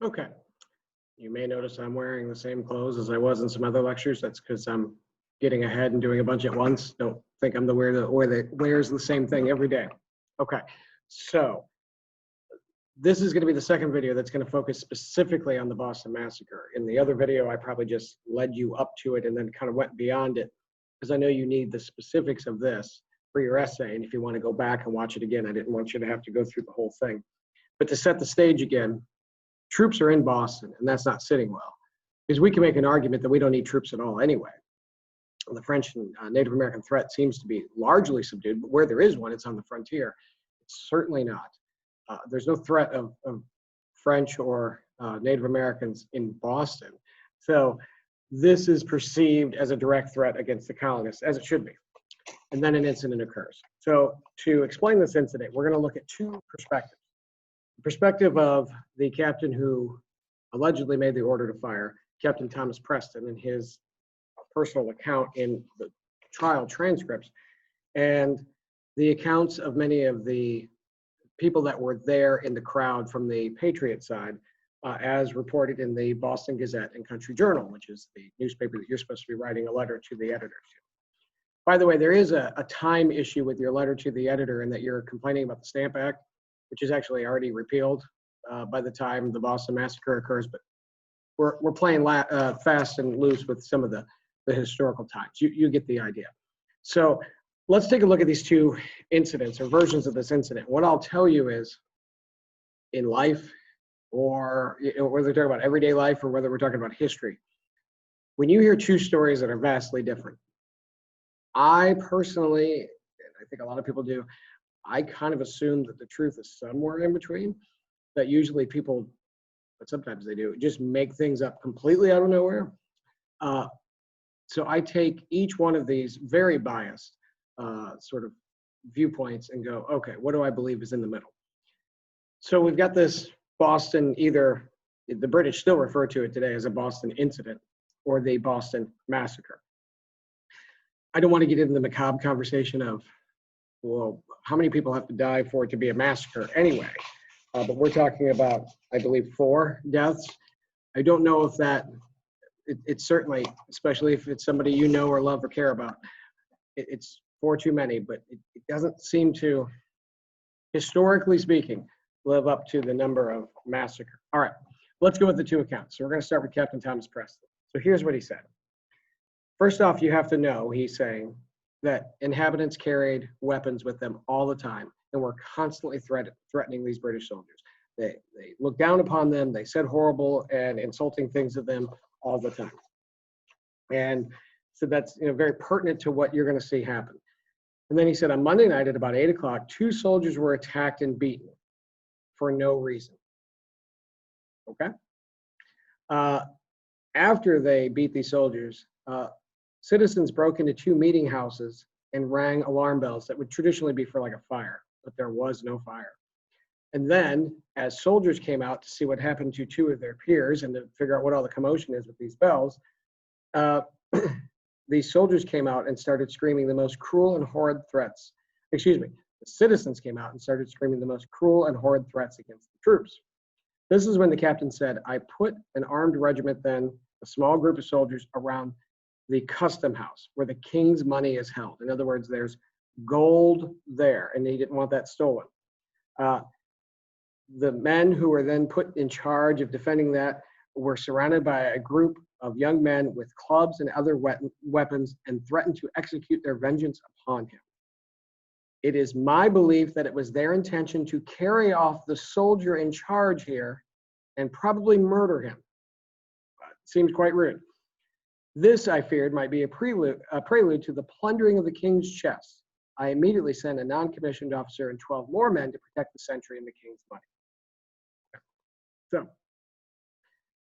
Okay. You may notice I'm wearing the same clothes as I was in some other lectures. That's because I'm getting ahead and doing a bunch at once. Don't think I'm the wearer that wears the same thing every day. Okay. So this is going to be the second video that's going to focus specifically on the Boston Massacre. In the other video, I probably just led you up to it and then kind of went beyond it because I know you need the specifics of this for your essay. And if you want to go back and watch it again, I didn't want you to have to go through the whole thing. But to set the stage again, troops are in Boston, and that's not sitting well. Because we can make an argument that we don't need troops at all anyway. The French and Native American threat seems to be largely subdued, but where there is one, it's on the frontier. It's certainly not. There's no threat of French or Native Americans in Boston. So this is perceived as a direct threat against the colonists, as it should be. And then an incident occurs. So to explain this incident, we're going to look at two perspectives. The perspective of the captain who allegedly made the order to fire, Captain Thomas Preston, in his personal account in the trial transcripts, and the accounts of many of the people that were there in the crowd from the Patriot side, as reported in the Boston Gazette and Country Journal, which is the newspaper that you're supposed to be writing a letter to the editor to. By the way, there is a time issue with your letter to the editor in that you're complaining about the Stamp Act, which is actually already repealed by the time the Boston Massacre occurs, but we're playing fast and loose with some of the historical times. You get the idea. So let's take a look at these two incidents or versions of this incident. What I'll tell you is, in life, or whether we're talking about everyday life or whether we're talking about history, when you hear two stories that are vastly different, I personally, and I think a lot of people do, I kind of assume that the truth is somewhere in between, that usually people, but sometimes they do, just make things up completely out of nowhere. So I take each one of these very biased sort of viewpoints and go, okay, what do I believe is in the middle? So we've got this Boston, either the British still refer to it today as a Boston incident or the Boston Massacre. I don't want to get into the macabre conversation of, well, how many people have to die for it to be a massacre anyway? But we're talking about, I believe, 4 deaths. I don't know if that, it's certainly, especially if it's somebody you know or love or care about, it's 4 too many, but it doesn't seem to, historically speaking, live up to the number of massacre. All right, let's go with the 2 accounts. So we're going to start with Captain Thomas Preston. So here's what he said. First off, you have to know, he's saying, that inhabitants carried weapons with them all the time and were constantly threatening these British soldiers. They looked down upon them, they said horrible and insulting things of them all the time. And so that's very pertinent to what you're going to see happen. And then he said on Monday night at about 8 o'clock, 2 soldiers were attacked and beaten for no reason. Okay? After they beat these soldiers, citizens broke into 2 meeting houses and rang alarm bells that would traditionally be for like a fire, but there was no fire. And then, as soldiers came out to see what happened to 2 of their peers and to figure out what all the commotion is with these bells, these soldiers came out and started screaming the most cruel and horrid threats. Excuse me, the citizens came out and started screaming the most cruel and horrid threats against the troops. This is when the captain said, I put an armed regiment then, a small group of soldiers, around the custom house where the king's money is held. In other words, there's gold there, and he didn't want that stolen. The men who were then put in charge of defending that were surrounded by a group of young men with clubs and other weapons and threatened to execute their vengeance upon him. It is my belief that it was their intention to carry off the soldier in charge here and probably murder him. Seems quite rude. This, I feared, might be a prelude to the plundering of the king's chests. I immediately sent a non-commissioned officer and 12 more men to protect the sentry and the king's money. So,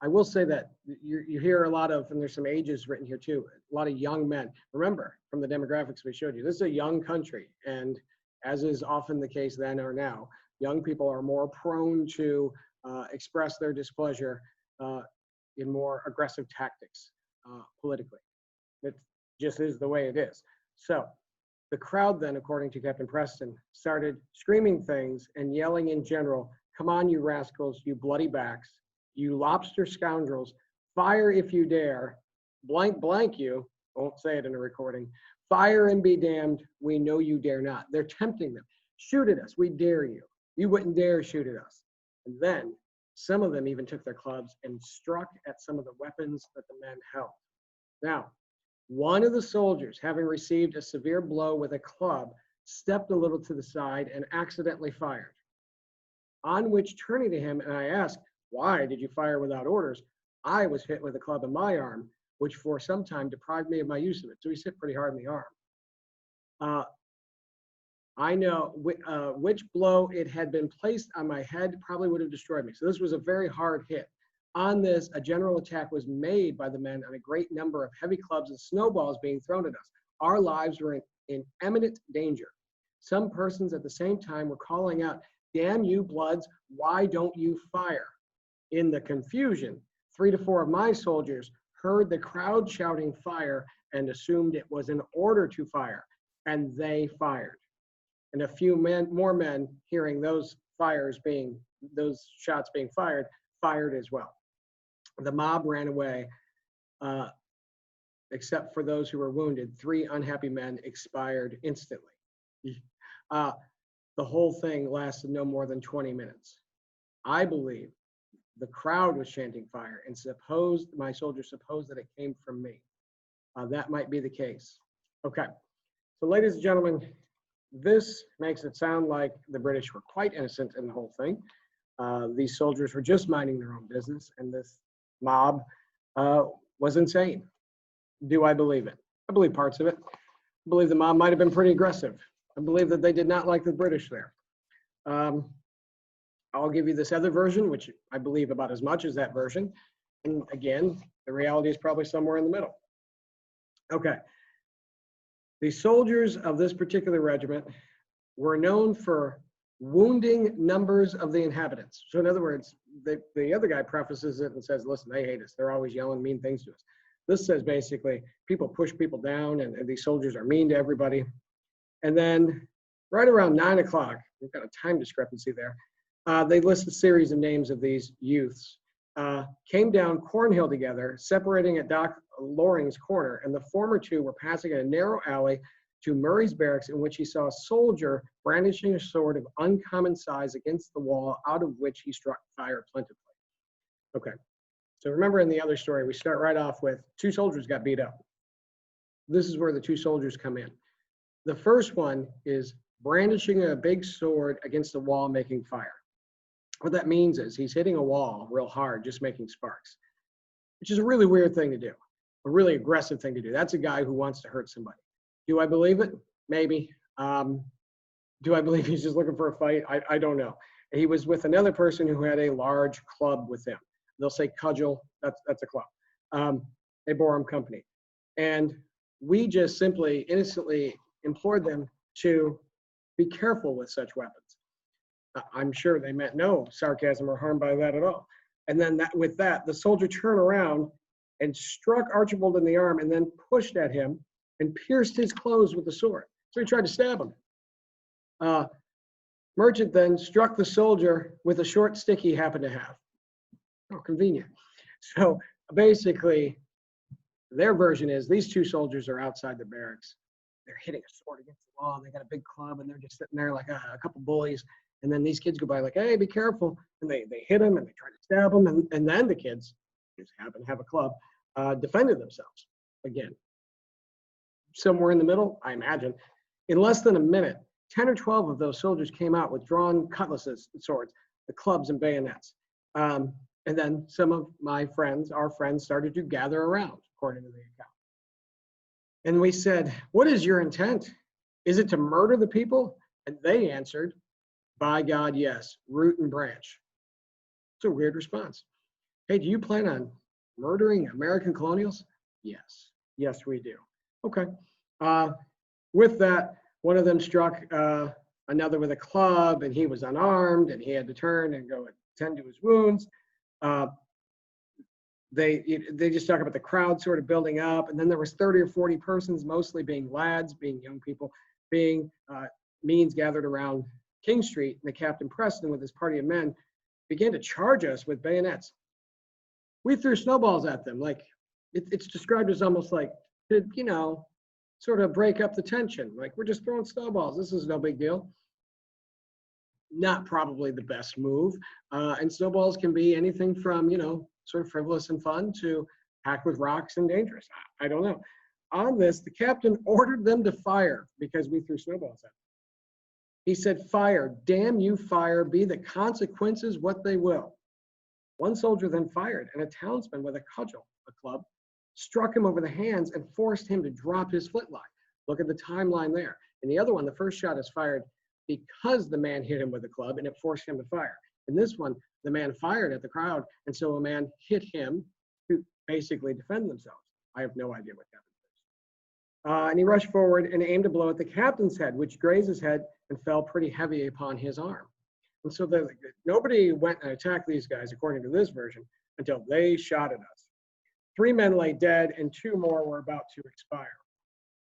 I will say that you hear a lot of, and there's some ages written here too, a lot of young men. Remember, from the demographics we showed you, this is a young country, and as is often the case then or now, young people are more prone to express their displeasure in more aggressive tactics. Politically. It just is the way it is. So the crowd then, according to Captain Preston, started screaming things and yelling in general, come on, you rascals, you bloody backs, You lobster scoundrels, fire if you dare, blank, blank you, won't say it in a recording, fire and be damned, we know you dare not. They're tempting them. Shoot at us, we dare you. You wouldn't dare shoot at us. And then some of them even took their clubs and struck at some of the weapons that the men held. Now, one of the soldiers, having received a severe blow with a club, stepped a little to the side and accidentally fired. On which, turning to him, and I asked, why did you fire without orders? I was hit with a club in my arm, which for some time deprived me of my use of it. So he's hit pretty hard in the arm. I know which blow it had been placed on my head probably would have destroyed me. So this was a very hard hit. On this, a general attack was made by the men on a great number of heavy clubs and snowballs being thrown at us. Our lives were in imminent danger. Some persons at the same time were calling out, damn you bloods, why don't you fire? In the confusion, 3 to 4 of my soldiers heard the crowd shouting fire and assumed it was an order to fire, and they fired. And a few more men hearing those shots being fired, fired as well. The mob ran away, except for those who were wounded. 3 unhappy men expired instantly. The whole thing lasted no more than 20 minutes. I believe the crowd was chanting fire and my soldiers supposed that it came from me. That might be the case. Okay, so ladies and gentlemen, this makes it sound like the British were quite innocent in the whole thing. These soldiers were just minding their own business, and this mob was insane. Do I believe it? I believe parts of it. I believe the mob might have been pretty aggressive. I believe that they did not like the British there. I'll give you this other version, which I believe about as much as that version. And again, the reality is probably somewhere in the middle. Okay. The soldiers of this particular regiment were known for wounding numbers of the inhabitants. So in other words, the other guy prefaces it and says, listen, they hate us. They're always yelling mean things to us. This says basically people push people down and these soldiers are mean to everybody. And then right around 9 o'clock, we've got a time discrepancy there. They list a series of names of these youths. Came down Cornhill together, separating at Doc Loring's corner, and the former 2 were passing in a narrow alley to Murray's barracks, in which he saw a soldier brandishing a sword of uncommon size against the wall, out of which he struck fire plentifully. Okay, so remember in the other story, we start right off with 2 soldiers got beat up. This is where the 2 soldiers come in. The first one is brandishing a big sword against the wall, making fire. What that means is he's hitting a wall real hard, just making sparks, which is a really weird thing to do, a really aggressive thing to do. That's a guy who wants to hurt somebody. Do I believe it? Maybe. Do I believe he's just looking for a fight? I don't know. He was with another person who had a large club with him. They'll say cudgel, that's a club. They bore him company. And we just simply innocently implored them to be careful with such weapons. I'm sure they meant no sarcasm or harm by that at all. And then with that, the soldier turned around and struck Archibald in the arm and then pushed at him and pierced his clothes with the sword. So he tried to stab him. Merchant then struck the soldier with a short stick he happened to have. Oh, convenient. So basically, their version is these 2 soldiers are outside the barracks. They're hitting a sword against the wall. They got a big club and they're just sitting there like a couple bullies. And then these kids go by like, hey, be careful. And they hit him and they try to stab him. And then the kids, who happen to have a club, defended themselves again. Somewhere in the middle, I imagine. In less than a minute, 10 or 12 of those soldiers came out with drawn cutlasses, swords, the clubs and bayonets. And then some of our friends started to gather around, according to the account. And we said, what is your intent? Is it to murder the people? And they answered, by God, yes, root and branch. It's a weird response. Hey, do you plan on murdering American colonials? Yes. Yes, we do. Okay. With that, one of them struck another with a club, and he was unarmed, and he had to turn and go attend to his wounds. They just talk about the crowd sort of building up, and then there was 30 or 40 persons, mostly being lads, being young people, being means gathered around King Street, and the Captain Preston with his party of men began to charge us with bayonets. We threw snowballs at them. Like it's described as almost like, to, sort of break up the tension. Like we're just throwing snowballs. This is no big deal. Not probably the best move. And snowballs can be anything from, sort of frivolous and fun to packed with rocks and dangerous. I don't know. On this, the captain ordered them to fire because we threw snowballs at them. He said, fire, damn you, fire, be the consequences what they will. One soldier then fired, and a townsman with a cudgel, a club, struck him over the hands and forced him to drop his flintlock. Look at the timeline there. In the other one, the first shot is fired because the man hit him with a club and it forced him to fire. In this one, the man fired at the crowd, and so a man hit him to basically defend themselves. I have no idea what happened. And he rushed forward and aimed a blow at the captain's head, which grazed his head and fell pretty heavy upon his arm. And so nobody went and attacked these guys, according to this version, until they shot at us. 3 men lay dead and 2 more were about to expire.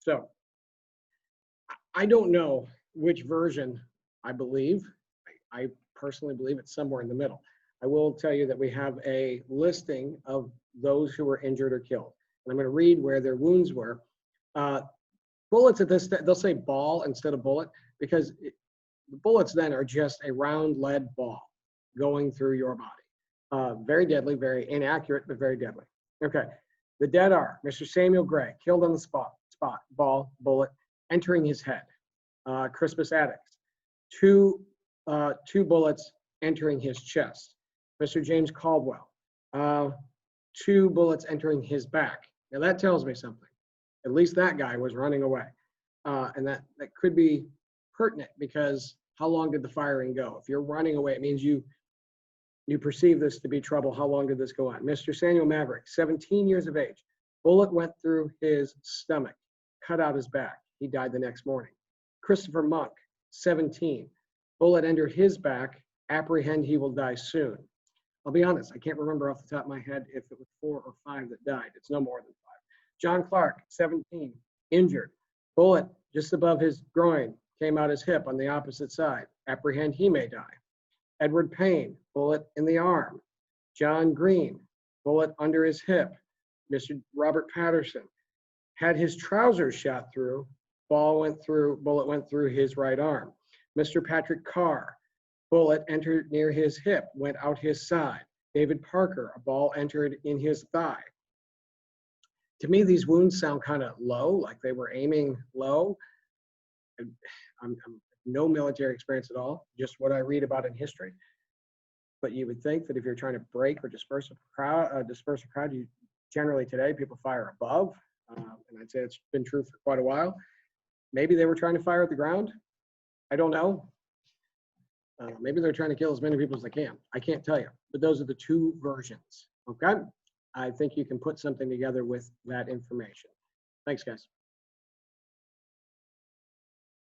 So I don't know which version I believe. I personally believe it's somewhere in the middle. I will tell you that we have a listing of those who were injured or killed. And I'm going to read where their wounds were. Bullets at this, they'll say ball instead of bullet, because the bullets then are just a round lead ball going through your body. Very deadly, very inaccurate, but very deadly. Okay, the dead are Mr. Samuel Gray, killed on the spot, bullet, entering his head. Crispus Attucks, two bullets entering his chest. Mr. James Caldwell, 2 bullets entering his back. Now that tells me something. At least that guy was running away. And that could be pertinent, because how long did the firing go? If you're running away, it means you perceive this to be trouble. How long did this go on? Mr. Samuel Maverick, 17 years of age. Bullet went through his stomach, cut out his back. He died the next morning. Christopher Monk, 17. Bullet entered his back. Apprehend he will die soon. I'll be honest, I can't remember off the top of my head if it was 4 or 5 that died. It's no more than 5. John Clark, 17, injured. Bullet just above his groin, came out his hip on the opposite side. Apprehend he may die. Edward Payne, bullet in the arm. John Green, bullet under his hip. Mr. Robert Patterson had his trousers shot through. Bullet went through his right arm. Mr. Patrick Carr, bullet entered near his hip, went out his side. David Parker, a ball entered in his thigh. To me, these wounds sound kind of low, like they were aiming low. I'm no military experience at all, just what I read about in history. But you would think that if you're trying to break or disperse a crowd, you generally today people fire above, and I'd say it's been true for quite a while. Maybe they were trying to fire at the ground. I don't know. Maybe they're trying to kill as many people as they can. I can't tell you, but those are the 2 versions. Okay, I think you can put something together with that information. Thanks, guys.